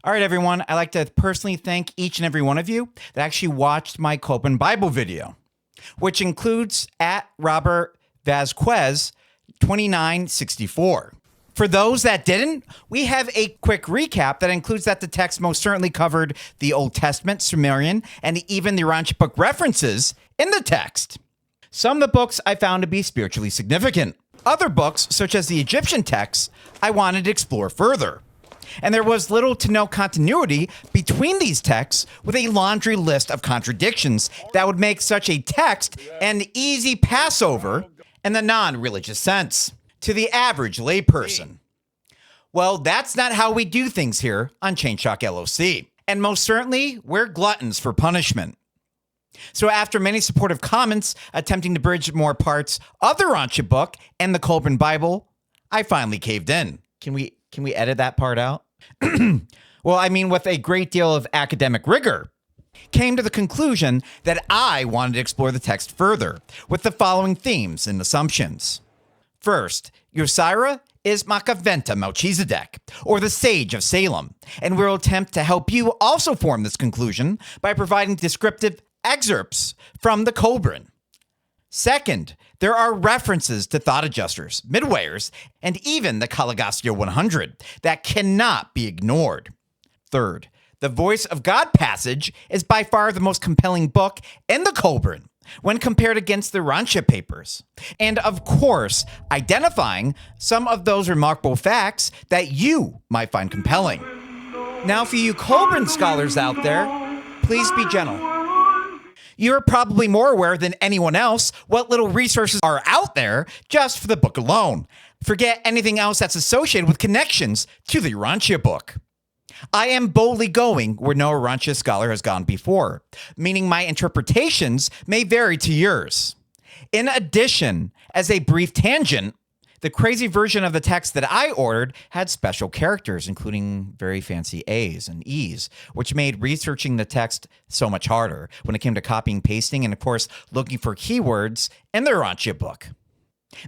All right, everyone, I'd like to personally thank each and every one of you that actually watched my Kolbrin Bible video, which includes at Robert Vasquez 2964. For those that didn't, we have a quick recap that includes that the text most certainly covered the Old Testament, Sumerian, and even the Urantia Book references in the text. Some of the books I found to be spiritually significant. Other books, such as the Egyptian texts, I wanted to explore further. And there was little to no continuity between these texts, with a laundry list of contradictions that would make such a text an easy passover in the non-religious sense to the average layperson. Well, that's not how we do things here on Chain Shock LOC. And most certainly, we're gluttons for punishment. So after many supportive comments attempting to bridge more parts of the Urantia Book and the Kolbrin Bible, I finally caved in. Can we edit that part out? Well, I mean, with a great deal of academic rigor, came to the conclusion that I wanted to explore the text further with the following themes and assumptions. First, Yosira is Machiventa Melchizedek, or the Sage of Salem, and we'll attempt to help you also form this conclusion by providing descriptive excerpts from the Kolbrin. Second, there are references to thought adjusters, midwayers, and even the Kalagastya 100 that cannot be ignored. Third, the Voice of God passage is by far the most compelling book in the Kolbrin when compared against the Urantia Papers. And of course, identifying some of those remarkable facts that you might find compelling. Now, for you Kolbrin scholars out there, please be gentle. You're probably more aware than anyone else what little resources are out there just for the book alone. Forget anything else that's associated with connections to the Urantia Book. I am boldly going where no Urantia scholar has gone before, meaning my interpretations may vary to yours. In addition, as a brief tangent, the crazy version of the text that I ordered had special characters, including very fancy A's and E's, which made researching the text so much harder when it came to copying, pasting, and of course, looking for keywords in the Urantia Book.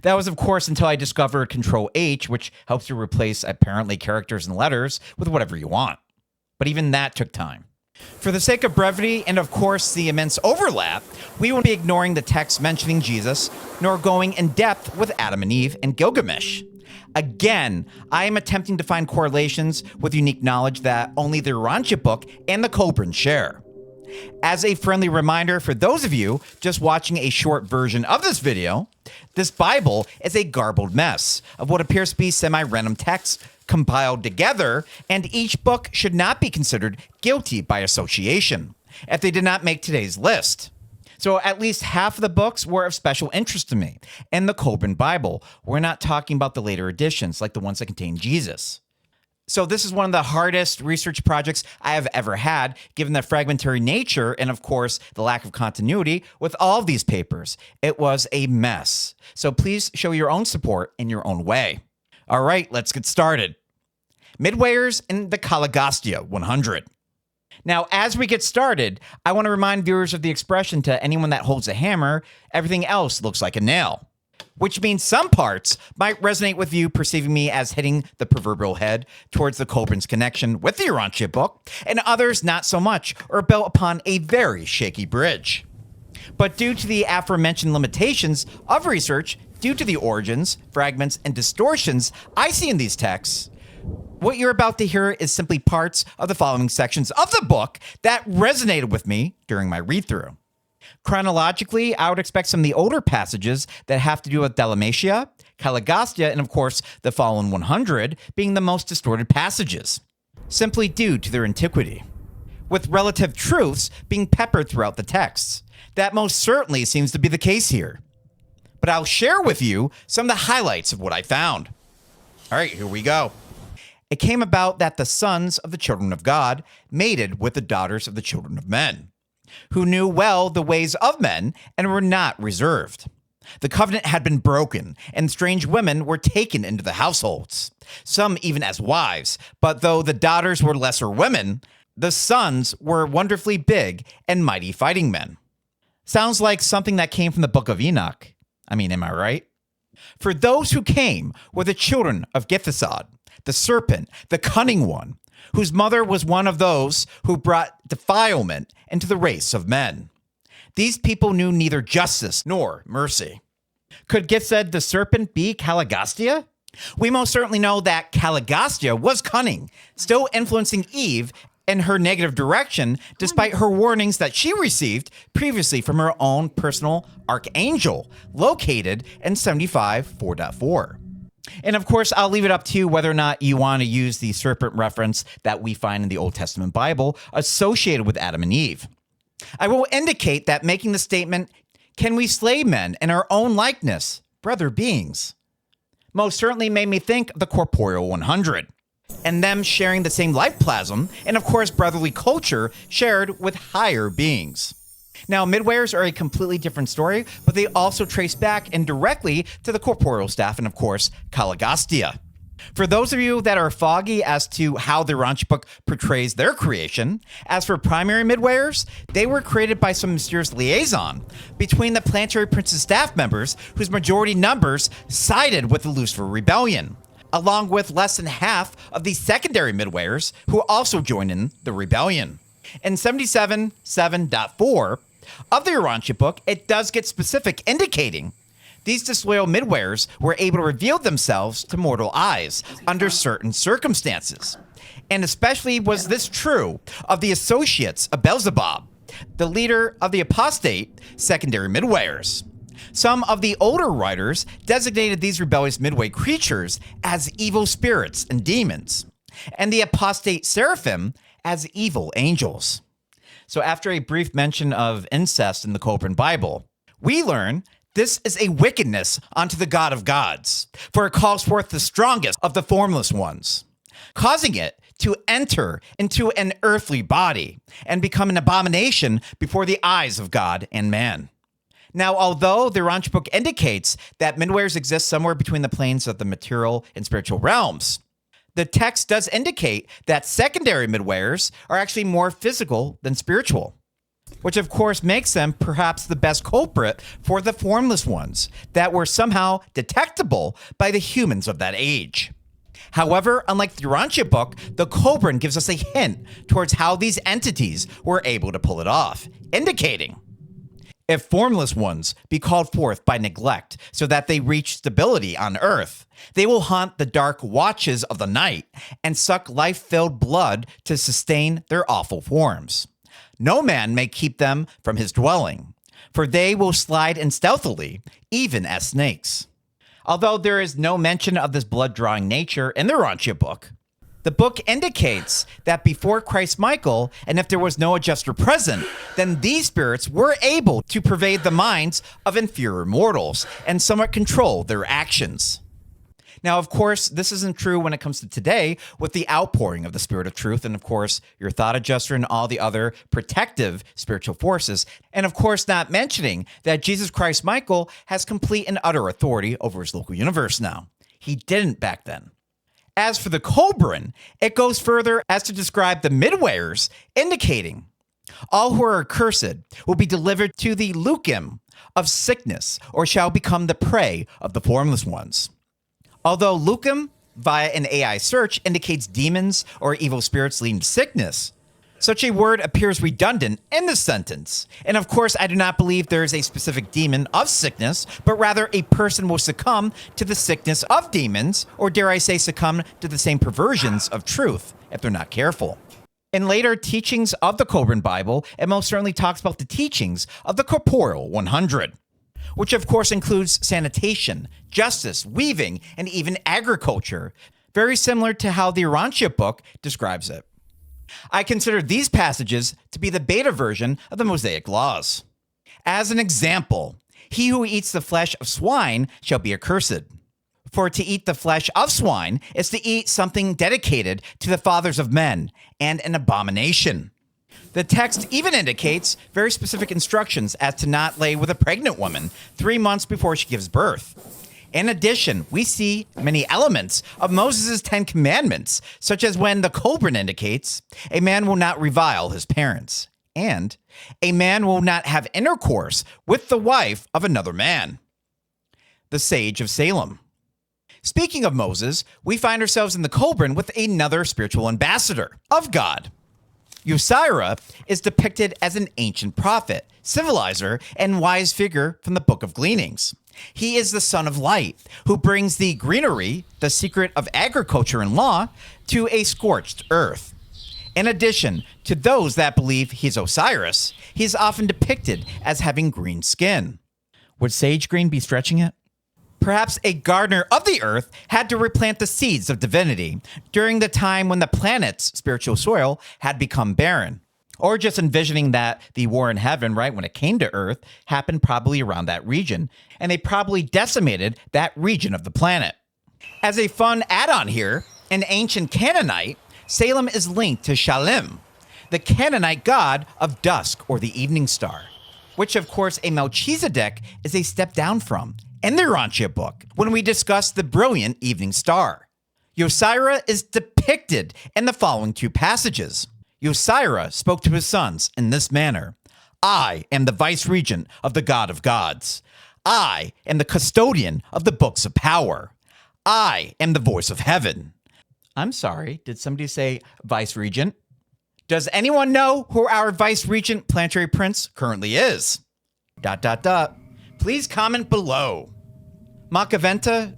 That was, of course, until I discovered Control H, which helps you replace apparently characters and letters with whatever you want. But even that took time. For the sake of brevity and, of course, the immense overlap, we won't be ignoring the text mentioning Jesus, nor going in depth with Adam and Eve and Gilgamesh. Again, I am attempting to find correlations with unique knowledge that only the Urantia Book and the Kolbrin share. As a friendly reminder for those of you just watching a short version of this video, this Bible is a garbled mess of what appears to be semi-random texts compiled together, and each book should not be considered guilty by association if they did not make today's list. So at least half of the books were of special interest to me. In the Kolbrin Bible, we're not talking about the later editions like the ones that contain Jesus. So this is one of the hardest research projects I have ever had, given the fragmentary nature and, of course, the lack of continuity with all of these papers. It was a mess. So please show your own support in your own way. All right, let's get started. Midwayers and the Kalagastya 100. Now, as we get started, I want to remind viewers of the expression to anyone that holds a hammer, everything else looks like a nail. Which means some parts might resonate with you perceiving me as hitting the proverbial head towards the Kolbrin's connection with the Urantia Book, and others not so much, or built upon a very shaky bridge. But due to the aforementioned limitations of research, due to the origins, fragments, and distortions I see in these texts, what you're about to hear is simply parts of the following sections of the book that resonated with me during my read-through. Chronologically, I would expect some of the older passages that have to do with Dalmatia, Kalagastya, and of course, the Fallen 100 being the most distorted passages, simply due to their antiquity, with relative truths being peppered throughout the texts. That most certainly seems to be the case here. But I'll share with you some of the highlights of what I found. All right, here we go. It came about that the sons of the children of God mated with the daughters of the children of men, who knew well the ways of men and were not reserved. The covenant had been broken, and strange women were taken into the households, some even as wives. But though the daughters were lesser women, the sons were wonderfully big and mighty fighting men. Sounds like something that came from the book of Enoch. I mean, am I right? For those who came were the children of Githesod, the serpent, the cunning one, whose mother was one of those who brought defilement into the race of men. These people knew neither justice nor mercy. Could Githzed the serpent be Caligastia? We most certainly know that Caligastia was cunning, still influencing Eve in her negative direction, despite her warnings that she received previously from her own personal archangel, located in 75:4.4. And of course, I'll leave it up to you whether or not you want to use the serpent reference that we find in the Old Testament Bible associated with Adam and Eve. I will indicate that making the statement, "Can we slay men in our own likeness, brother beings?" most certainly made me think of the corporeal 100, and them sharing the same life plasm, and of course brotherly culture shared with higher beings. Now, midwayers are a completely different story, but they also trace back indirectly to the corporeal staff and of course Caligastia. For those of you that are foggy as to how the Urantia Book portrays their creation, as for primary midwayers, they were created by some mysterious liaison between the planetary prince's staff members whose majority numbers sided with the Lucifer rebellion, along with less than half of the secondary midwayers who also joined in the rebellion. In 77:7.4 of the Urantia Book, it does get specific, indicating these disloyal midwayers were able to reveal themselves to mortal eyes under certain circumstances. And especially was this true of the associates of Beelzebub, the leader of the apostate secondary midwayers. Some of the older writers designated these rebellious midway creatures as evil spirits and demons, and the apostate seraphim as evil angels. So after a brief mention of incest in the Kolbrin Bible, we learn this is a wickedness unto the God of gods, for it calls forth the strongest of the formless ones, causing it to enter into an earthly body and become an abomination before the eyes of God and man. Now, although the Urantia Book indicates that midwayers exist somewhere between the planes of the material and spiritual realms, the text does indicate that secondary midwayers are actually more physical than spiritual, which of course makes them perhaps the best culprit for the formless ones that were somehow detectable by the humans of that age. However, unlike the Urantia Book, the Kolbrin gives us a hint towards how these entities were able to pull it off, indicating, if formless ones be called forth by neglect so that they reach stability on earth, they will haunt the dark watches of the night and suck life-filled blood to sustain their awful forms. No man may keep them from his dwelling, for they will slide in stealthily, even as snakes. Although there is no mention of this blood-drawing nature in the Urantia Book, the book indicates that before Christ Michael, and if there was no adjuster present, then these spirits were able to pervade the minds of inferior mortals and somewhat control their actions. Now, of course, this isn't true when it comes to today with the outpouring of the Spirit of Truth and, of course, your thought adjuster and all the other protective spiritual forces. And, of course, not mentioning that Jesus Christ Michael has complete and utter authority over his local universe now. He didn't back then. As for the Kolbrin, it goes further as to describe the midwayers, indicating all who are accursed will be delivered to the Lukim of sickness, or shall become the prey of the formless ones. Although Lukim, via an AI search, indicates demons or evil spirits leading to sickness, such a word appears redundant in the sentence. And of course, I do not believe there is a specific demon of sickness, but rather a person will succumb to the sickness of demons, or dare I say succumb to the same perversions of truth, if they're not careful. In later teachings of the Kolbrin Bible, it most certainly talks about the teachings of the corporeal 100, which of course includes sanitation, justice, weaving, and even agriculture, very similar to how the Urantia Book describes it. I consider these passages to be the beta version of the Mosaic laws. As an example, he who eats the flesh of swine shall be accursed. For to eat the flesh of swine is to eat something dedicated to the fathers of men, and an abomination. The text even indicates very specific instructions as to not lay with a pregnant woman 3 months before she gives birth. In addition, we see many elements of Moses' 10 Commandments, such as when the Kolbrin indicates a man will not revile his parents, and a man will not have intercourse with the wife of another man. The Sage of Salem. Speaking of Moses, we find ourselves in the Kolbrin with another spiritual ambassador of God. Yosira is depicted as an ancient prophet, civilizer, and wise figure from the Book of Gleanings. He is the son of light, who brings the greenery, the secret of agriculture and law, to a scorched earth. In addition to those that believe he's Osiris, he is often depicted as having green skin. Would sage green be stretching it? Perhaps a gardener of the earth had to replant the seeds of divinity during the time when the planet's spiritual soil had become barren. Or just envisioning that the war in heaven, right, when it came to earth, happened probably around that region. And they probably decimated that region of the planet. As a fun add-on here, in ancient Canaanite, Salem is linked to Shalem, the Canaanite god of dusk or the evening star, which of course a Melchizedek is a step down from in the Urantia Book when we discuss the brilliant evening star. Yosira is depicted in the following two passages. Yosira spoke to his sons in this manner: I am the vice-regent of the God of gods. I am the custodian of the books of power. I am the voice of heaven. I'm sorry, did somebody say vice-regent? Does anyone know who our vice-regent planetary prince currently is? ... Please comment below. Machiventa,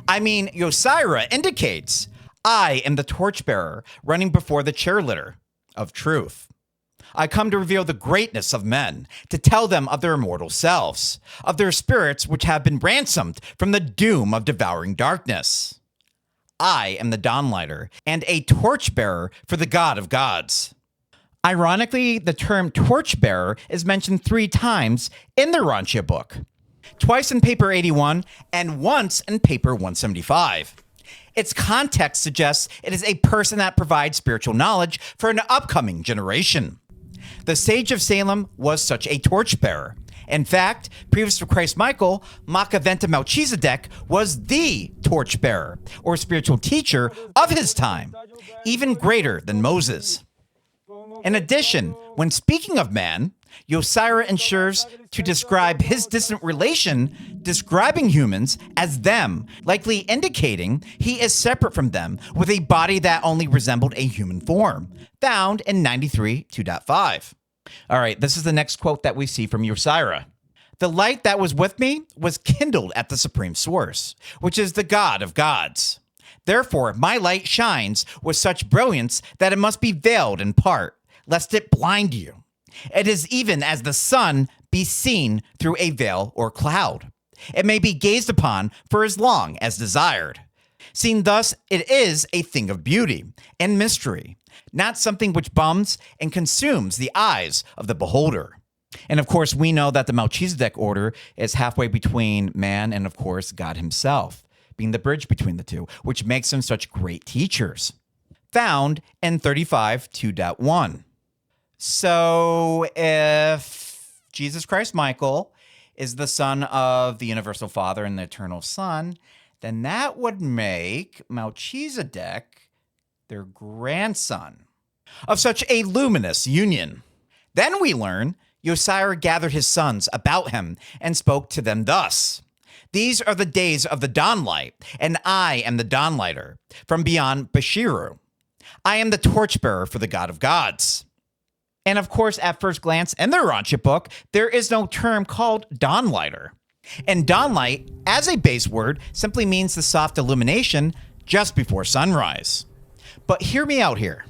Yosira indicates, I am the torchbearer running before the chair-litter of truth. I come to reveal the greatness of men, to tell them of their immortal selves, of their spirits which have been ransomed from the doom of devouring darkness. I am the dawnlighter and a torchbearer for the God of gods. Ironically, the term torchbearer is mentioned 3 times in the Urantia Book, twice in paper 81 and once in paper 175. Its context suggests it is a person that provides spiritual knowledge for an upcoming generation. The sage of Salem was such a torchbearer. In fact, previous to Christ Michael, Machiventa Melchizedek was the torchbearer, or spiritual teacher of his time, even greater than Moses. In addition, when speaking of man, Yosira ensures to describe his distant relation, describing humans as them, likely indicating he is separate from them with a body that only resembled a human form, found in 93 2.5. All right, this is the next quote that we see from Yosira. The light that was with me was kindled at the supreme source, which is the God of gods. Therefore, my light shines with such brilliance that it must be veiled in part, lest it blind you. It is even as the sun be seen through a veil or cloud. It may be gazed upon for as long as desired. Seen thus, it is a thing of beauty and mystery, not something which bums and consumes the eyes of the beholder. And of course, we know that the Melchizedek order is halfway between man and, of course, God himself, being the bridge between the two, which makes them such great teachers. Found in 35 2.1. So if Jesus Christ Michael is the son of the universal Father and the eternal Son, then that would make Melchizedek their grandson of such a luminous union. Then we learn Yosira gathered his sons about him and spoke to them thus: These are the days of the dawnlight, and I am the dawnlighter from beyond Bashiru. I am the torchbearer for the God of gods. And of course, at first glance in the Urantia Book, there is no term called dawnlighter. And dawnlight, as a base word, simply means the soft illumination just before sunrise. But hear me out here.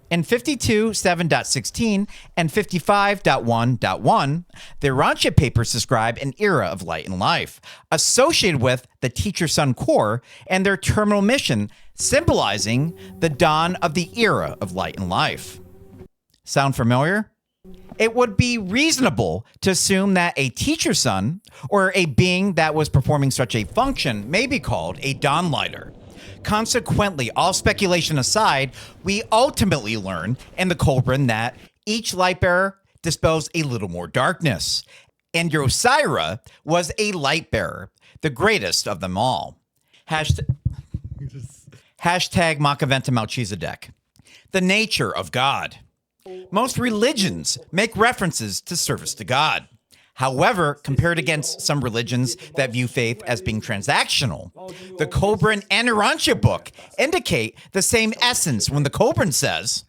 In 52.7.16 and 55.1.1, the Urantia Papers describe an era of light and life, associated with the teacher-son core and their terminal mission, symbolizing the dawn of the era of light and life. Sound familiar? It would be reasonable to assume that a teacher's son, or a being that was performing such a function, may be called a dawnlighter. Consequently, all speculation aside, we ultimately learn in the Kolbrin that each light-bearer dispels a little more darkness, and Yosira was a light-bearer, the greatest of them all. Hashtag Machiventa Melchizedek. The nature of God. Most religions make references to service to God. However, compared against some religions that view faith as being transactional, the Kolbrin and Urantia Book indicate the same essence when the Kolbrin says,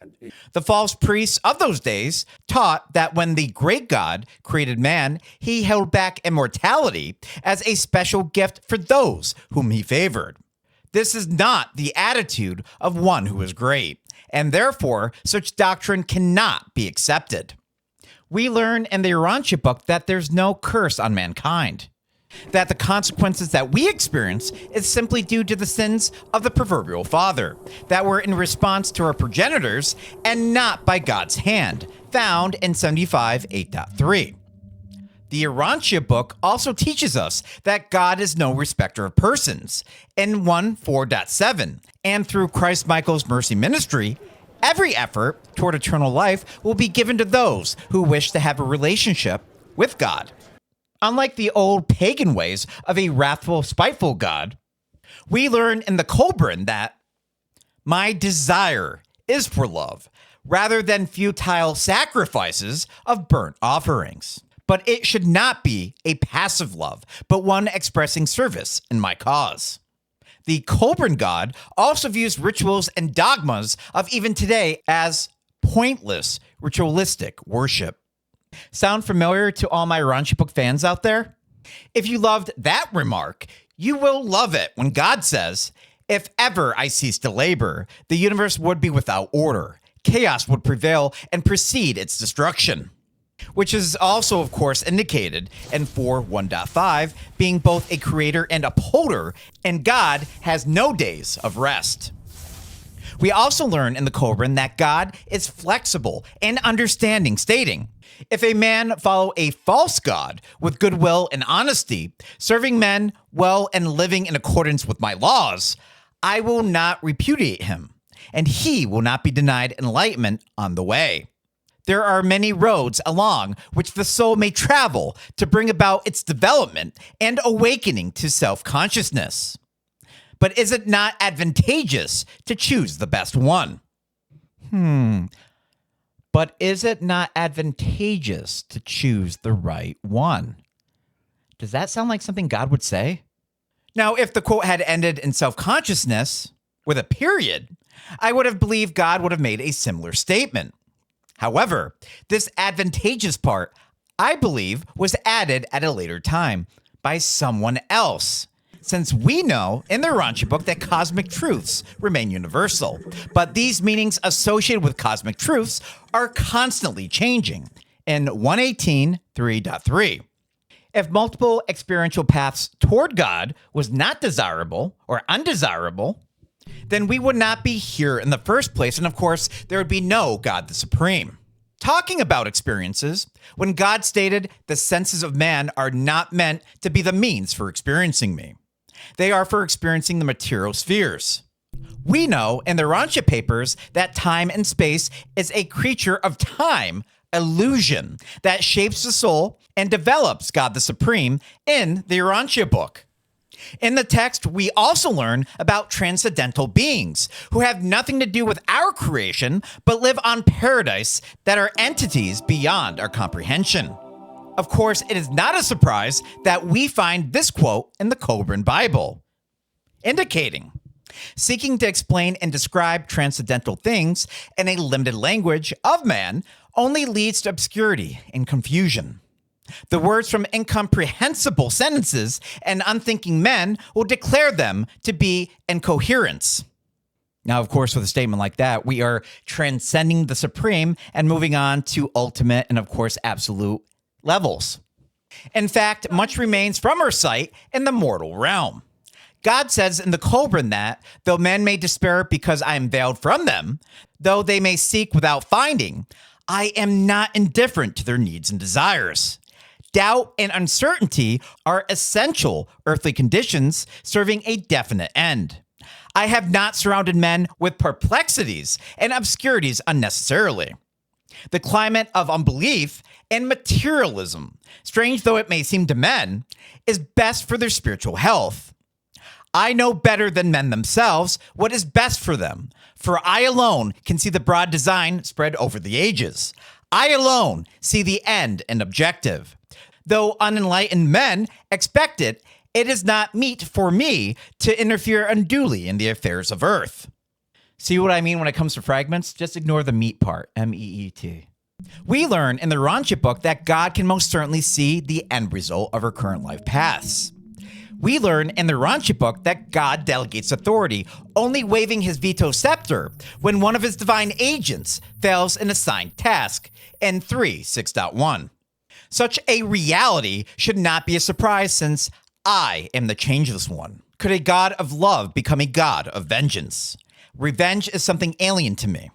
the false priests of those days taught that when the great God created man, he held back immortality as a special gift for those whom he favored. This is not the attitude of one who is great, and therefore such doctrine cannot be accepted. We learn in the Urantia Book that there's no curse on mankind, that the consequences that we experience is simply due to the sins of the proverbial father, that were in response to our progenitors and not by God's hand, found in 75 8.3. The Urantia Book also teaches us that God is no respecter of persons in 1 4.7, and through Christ Michael's mercy ministry, every effort toward eternal life will be given to those who wish to have a relationship with God. Unlike the old pagan ways of a wrathful, spiteful God, we learn in the Kolbrin that my desire is for love, rather than futile sacrifices of burnt offerings. But it should not be a passive love, but one expressing service in my cause. The Kolbrin God also views rituals and dogmas of even today as pointless, ritualistic worship. Sound familiar to all my Urantia Book fans out there? If you loved that remark, you will love it when God says, if ever I cease to labor, the universe would be without order. Chaos would prevail and precede its destruction. Which is also, of course, indicated in 4.1.5, being both a creator and upholder, and God has no days of rest. We also learn in the Kolbrin that God is flexible and understanding, stating, if a man follow a false God with goodwill and honesty, serving men well and living in accordance with my laws, I will not repudiate him, and he will not be denied enlightenment on the way. There are many roads along which the soul may travel to bring about its development and awakening to self-consciousness. But is it not advantageous to choose the best one? But is it not advantageous to choose the right one? Does that sound like something God would say? Now, if the quote had ended in self-consciousness with a period, I would have believed God would have made a similar statement. However, this advantageous part, I believe, was added at a later time by someone else, since we know in the Urantia Book that cosmic truths remain universal, but these meanings associated with cosmic truths are constantly changing in 118.3.3. If multiple experiential paths toward God was not desirable or undesirable, then we would not be here in the first place, and of course, there would be no God the Supreme. Talking about experiences, when God stated, the senses of man are not meant to be the means for experiencing me. They are for experiencing the material spheres. We know in the Urantia Papers that time and space is a creature of time, illusion, that shapes the soul and develops God the Supreme in the Urantia Book. In the text, we also learn about transcendental beings who have nothing to do with our creation, but live on paradise that are entities beyond our comprehension. Of course, it is not a surprise that we find this quote in the Kolbrin Bible, indicating, seeking to explain and describe transcendental things in a limited language of man only leads to obscurity and confusion. The words from incomprehensible sentences and unthinking men will declare them to be incoherence. Now, of course, with a statement like that, we are transcending the supreme and moving on to ultimate and, of course, absolute levels. In fact, much remains from our sight in the mortal realm. God says in the Kolbrin that, though men may despair because I am veiled from them, though they may seek without finding, I am not indifferent to their needs and desires. Doubt and uncertainty are essential earthly conditions serving a definite end. I have not surrounded men with perplexities and obscurities unnecessarily. The climate of unbelief and materialism, strange though it may seem to men, is best for their spiritual health. I know better than men themselves what is best for them, for I alone can see the broad design spread over the ages. I alone see the end and objective. Though unenlightened men expect it, it is not meet for me to interfere unduly in the affairs of earth. See what I mean when it comes to fragments? Just ignore the meat part, M-E-E-T. We learn in the Urantia Book that God can most certainly see the end result of our current life paths. We learn in the Urantia Book that God delegates authority, only waving his veto scepter when one of his divine agents fails an assigned task in 3:6.1. Such a reality should not be a surprise since I am the changeless one. Could a God of love become a God of vengeance? Revenge is something alien to me.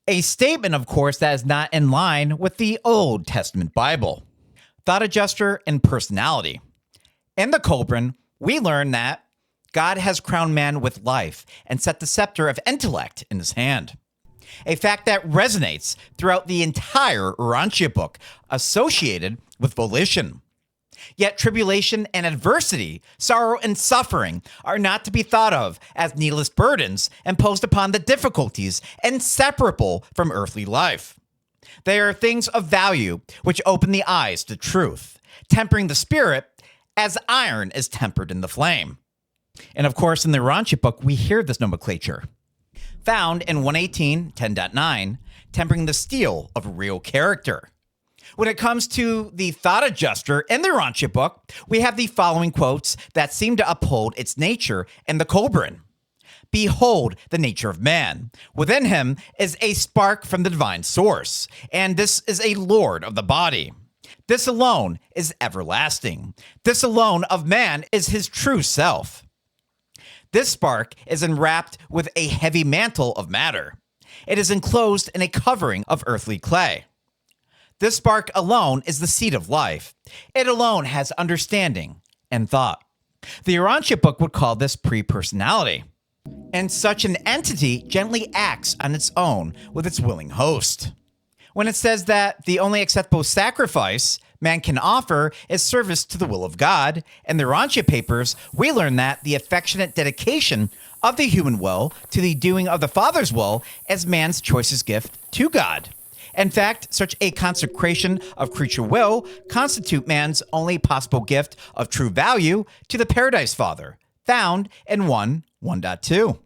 A statement, of course, that is not in line with the Old Testament Bible. Thought adjuster and personality. In the Kolbrin, we learn that God has crowned man with life and set the scepter of intellect in his hand. A fact that resonates throughout the entire Urantia Book, associated with volition. Yet tribulation and adversity, sorrow and suffering are not to be thought of as needless burdens imposed upon the difficulties inseparable from earthly life. They are things of value which open the eyes to truth, tempering the spirit as iron is tempered in the flame. And of course, in the Urantia Book, we hear this nomenclature. Found in 118.10.9, tempering the steel of real character. When it comes to the thought adjuster in the Urantia Book, we have the following quotes that seem to uphold its nature in the Kolbrin. Behold the nature of man. Within him is a spark from the divine source, and this is a lord of the body. This alone is everlasting. This alone of man is his true self. This spark is enwrapped with a heavy mantle of matter. It is enclosed in a covering of earthly clay. This spark alone is the seed of life. It alone has understanding and thought. The Urantia Book would call this pre-personality. And such an entity gently acts on its own with its willing host. When it says that the only acceptable sacrifice man can offer is service to the will of God, in the Urantia Papers, we learn that the affectionate dedication of the human will to the doing of the Father's will is man's choicest gift to God. In fact, such a consecration of creature will constitute man's only possible gift of true value to the Paradise Father, found in 1.1.2.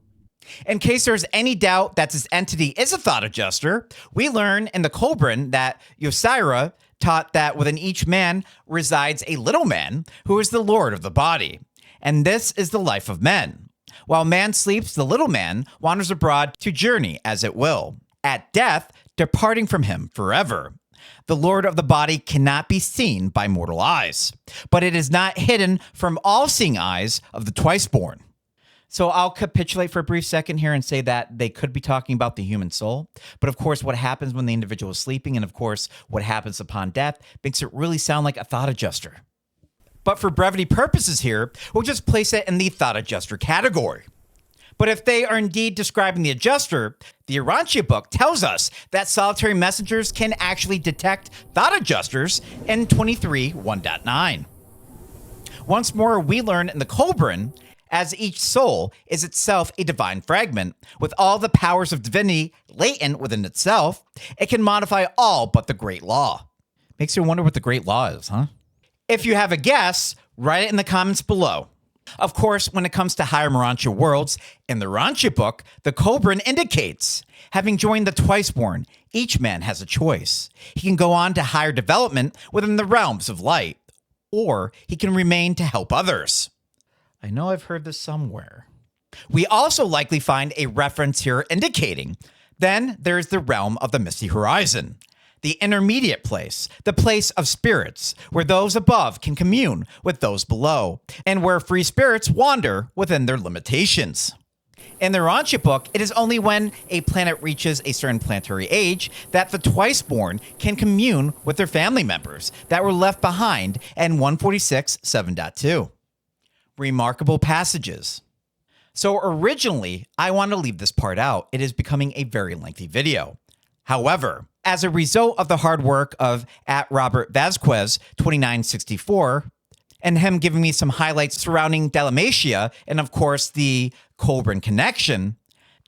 In case there's any doubt that this entity is a thought adjuster, we learn in the Kolbrin that Yosira taught that within each man resides a little man who is the lord of the body. And this is the life of men. While man sleeps, the little man wanders abroad to journey as it will. At death, departing from him forever. The lord of the body cannot be seen by mortal eyes, but it is not hidden from all-seeing eyes of the twice-born. So I'll capitulate for a brief second here and say that they could be talking about the human soul. But of course, what happens when the individual is sleeping and of course, what happens upon death makes it really sound like a thought adjuster. But for brevity purposes here, we'll just place it in the thought adjuster category. But if they are indeed describing the adjuster, the Urantia Book tells us that solitary messengers can actually detect thought adjusters in 23.1.9. Once more, we learn in the Kolbrin, as each soul is itself a divine fragment, with all the powers of divinity latent within itself, it can modify all but the great law. Makes you wonder what the great law is, huh? If you have a guess, write it in the comments below. Of course, when it comes to higher Urantia worlds, in the Urantia Book, the Kolbrin indicates, having joined the Twiceborn, each man has a choice. He can go on to higher development within the realms of light, or he can remain to help others. I know I've heard this somewhere. We also likely find a reference here indicating, then there's the realm of the Misty Horizon, the intermediate place, the place of spirits, where those above can commune with those below, and where free spirits wander within their limitations. In the Urantia Book, it is only when a planet reaches a certain planetary age that the Twiceborn can commune with their family members that were left behind in 146.7.2. Remarkable passages. So originally, I want to leave this part out. It is becoming a very lengthy video. However, as a result of the hard work of @Robert Vasquez 2964 and him giving me some highlights surrounding Dalmatia and of course the Kolbrin connection,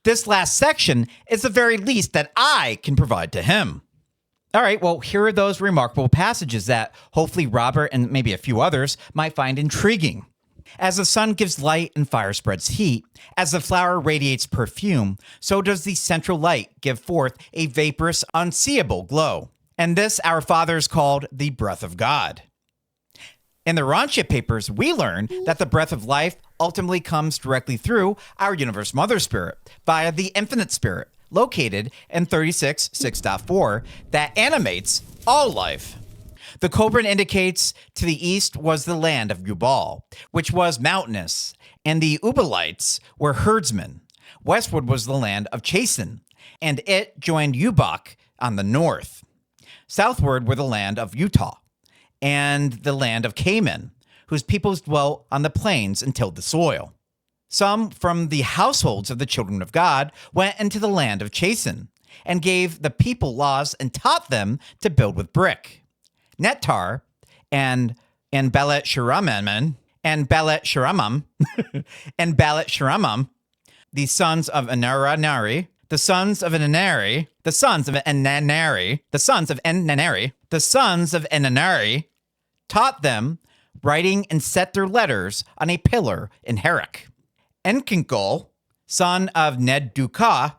this last section is the very least that I can provide to him. All right, well, here are those remarkable passages that hopefully Robert and maybe a few others might find intriguing. As the sun gives light and fire spreads heat, as the flower radiates perfume, so does the central light give forth a vaporous, unseeable glow. And this our fathers called the breath of God. In the Urantia Papers, we learn that the breath of life ultimately comes directly through our universe mother spirit via the infinite spirit located in 36.6.4 that animates all life. The Kolbrin indicates to the east was the land of Yubal, which was mountainous, and the Ubalites were herdsmen. Westward was the land of Chasen, and it joined Ubak on the north. Southward were the land of Utah, and the land of Canaan, whose peoples dwelt on the plains and tilled the soil. Some from the households of the children of God went into the land of Chasen, and gave the people laws and taught them to build with brick. Nettar and Belet Shiramam and Belet Shiramam and Belet Shiramam, the sons of Anaranari, the sons of Enanari, the sons of Enanari, the sons of Enanari, the sons of Enanari, taught them writing and set their letters on a pillar in Herak. Enkinkol, son of Nedukah,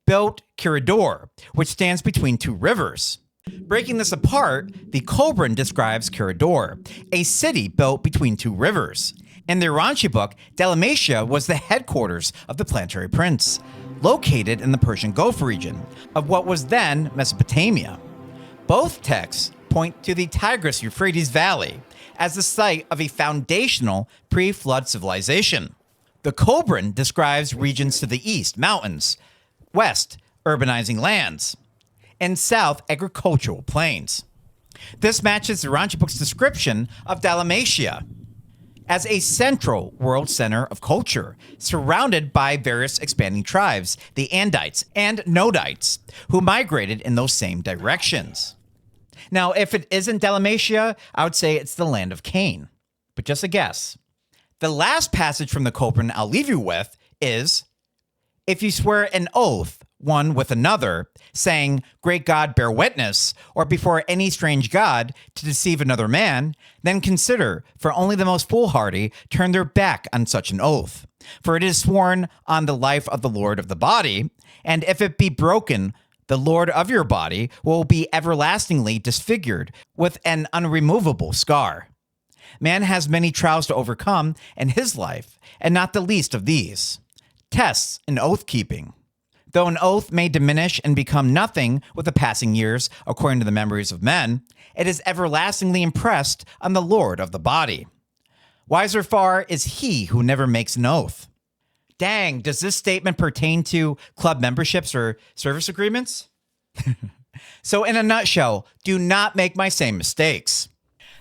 built Kiridor, which stands between two rivers. Breaking this apart, the Kolbrin describes Kiridor, a city built between two rivers. In the Urantia Book, Dalmatia was the headquarters of the planetary prince, located in the Persian Gulf region of what was then Mesopotamia. Both texts point to the Tigris-Euphrates Valley as the site of a foundational pre-flood civilization. The Kolbrin describes regions to the east, mountains, west, urbanizing lands, and south, agricultural plains. This matches the Urantia Book's description of Dalmatia as a central world center of culture, surrounded by various expanding tribes, the Andites and Nodites, who migrated in those same directions. Now, if it isn't Dalmatia, I would say it's the land of Cain, but just a guess. The last passage from the Kolbrin I'll leave you with is, if you swear an oath one with another, saying, "Great God, bear witness," or before any strange god, to deceive another man, then consider, for only the most foolhardy turn their back on such an oath. For it is sworn on the life of the Lord of the body, and if it be broken, the Lord of your body will be everlastingly disfigured with an unremovable scar. Man has many trials to overcome in his life, and not the least of these, tests in oath-keeping. Though an oath may diminish and become nothing with the passing years, according to the memories of men, it is everlastingly impressed on the Lord of the body. Wiser far is he who never makes an oath. Dang, does this statement pertain to club memberships or service agreements? So in a nutshell, do not make my same mistakes.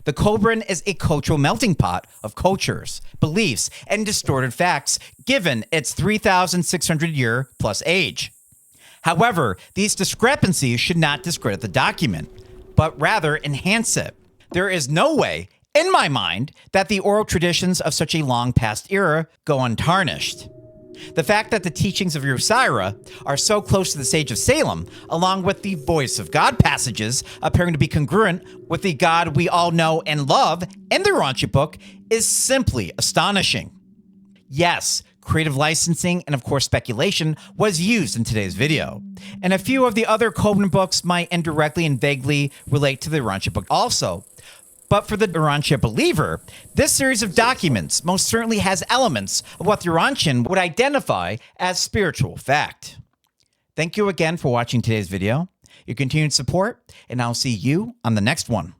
The Kolbrin is a cultural melting pot of cultures, beliefs, and distorted facts, given its 3,600-year plus age. However, these discrepancies should not discredit the document, but rather enhance it. There is no way, in my mind, that the oral traditions of such a long past era go untarnished. The fact that the teachings of Yosira are so close to the Sage of Salem, along with the Voice of God passages appearing to be congruent with the God we all know and love in the Urantia Book, is simply astonishing. Yes, creative licensing and of course speculation was used in today's video, and a few of the other Kolbrin books might indirectly and vaguely relate to the Urantia Book also. But for the Urantia believer, this series of documents most certainly has elements of what the Urantian would identify as spiritual fact. Thank you again for watching today's video, your continued support, and I'll see you on the next one.